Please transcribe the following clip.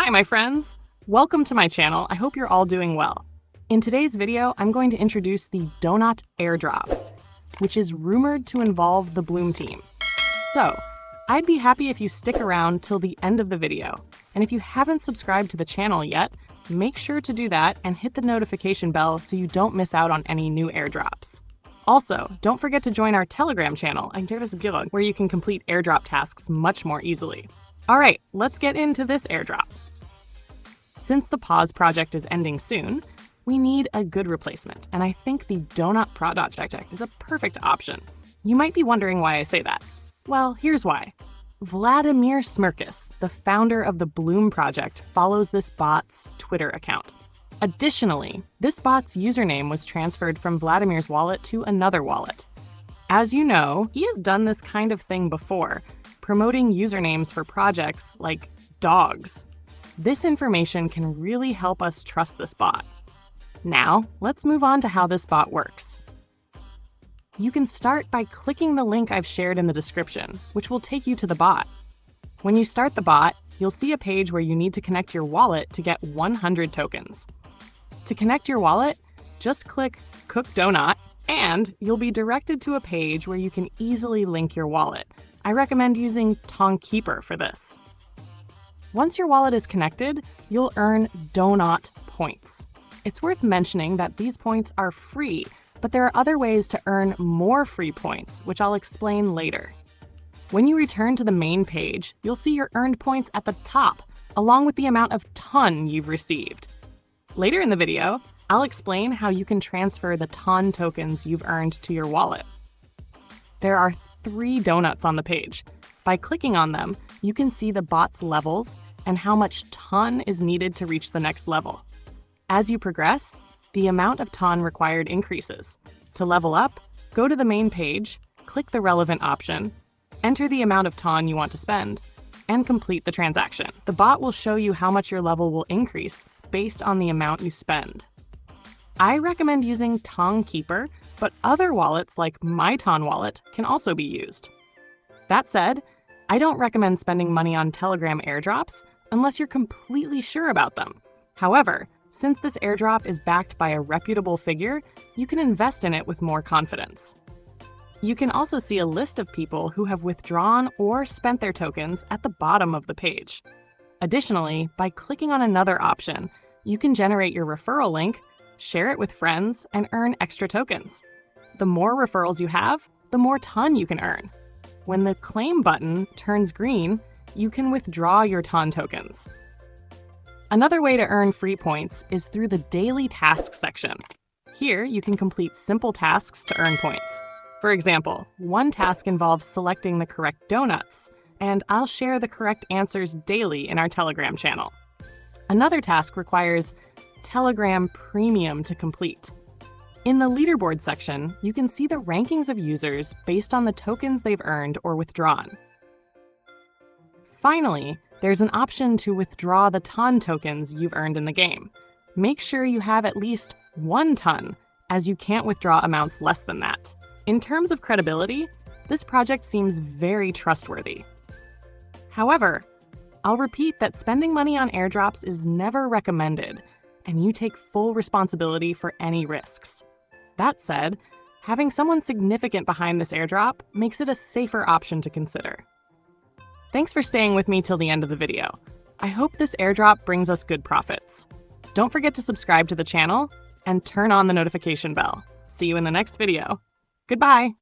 Hi, my friends! Welcome to my channel. I hope you're all doing well. In today's video, I'm going to introduce the Donot Airdrop, which is rumored to involve the Bloom team. So, I'd be happy if you stick around till the end of the video. And if you haven't subscribed to the channel yet, make sure to do that and hit the notification bell so you don't miss out on any new airdrops. Also, don't forget to join our Telegram channel, where you can complete airdrop tasks much more easily. All right, let's get into this airdrop. Since the Pause project is ending soon, we need a good replacement, and I think the Donot project is a perfect option. You might be wondering why I say that. Well, here's why. Vladimir Smirkis, the founder of the Bloom project, follows this bot's Twitter account. Additionally, this bot's username was transferred from Vladimir's wallet to another wallet. As you know, he has done this kind of thing before, promoting usernames for projects like dogs. This information can really help us trust this bot. Now, let's move on to how this bot works. You can start by clicking the link I've shared in the description, which will take you to the bot. When you start the bot, you'll see a page where you need to connect your wallet to get 100 tokens. To connect your wallet, just click Cook Donut, and you'll be directed to a page where you can easily link your wallet. I recommend using Keeper for this. Once your wallet is connected, you'll earn Donot points. It's worth mentioning that these points are free, but there are other ways to earn more free points, which I'll explain later. When you return to the main page, you'll see your earned points at the top, along with the amount of ton you've received. Later in the video, I'll explain how you can transfer the ton tokens you've earned to your wallet. There are 3 donuts on the page. By clicking on them, you can see the bot's levels and how much ton is needed to reach the next level. As you progress, the amount of ton required increases. To level up, go to the main page, click the relevant option, enter the amount of ton you want to spend, and complete the transaction. The bot will show you how much your level will increase based on the amount you spend. I recommend using Keeper, but other wallets like my Ton wallet can also be used. That said, I don't recommend spending money on Telegram airdrops unless you're completely sure about them. However, since this airdrop is backed by a reputable figure, you can invest in it with more confidence. You can also see a list of people who have withdrawn or spent their tokens at the bottom of the page. Additionally, by clicking on another option, you can generate your referral link, share it with friends, and earn extra tokens. The more referrals you have, the more ton you can earn. When the claim button turns green, you can withdraw your ton tokens. Another way to earn free points is through the daily tasks section. Here, you can complete simple tasks to earn points. For example, one task involves selecting the correct donuts, and I'll share the correct answers daily in our Telegram channel. Another task requires Telegram Premium to complete. In the leaderboard section, you can see the rankings of users based on the tokens they've earned or withdrawn. Finally, there's an option to withdraw the ton tokens you've earned in the game. Make sure you have at least 1 ton, as you can't withdraw amounts less than that. In terms of credibility, this project seems very trustworthy. However, I'll repeat that spending money on airdrops is never recommended, and you take full responsibility for any risks. That said, having someone significant behind this airdrop makes it a safer option to consider. Thanks for staying with me till the end of the video. I hope this airdrop brings us good profits. Don't forget to subscribe to the channel and turn on the notification bell. See you in the next video. Goodbye!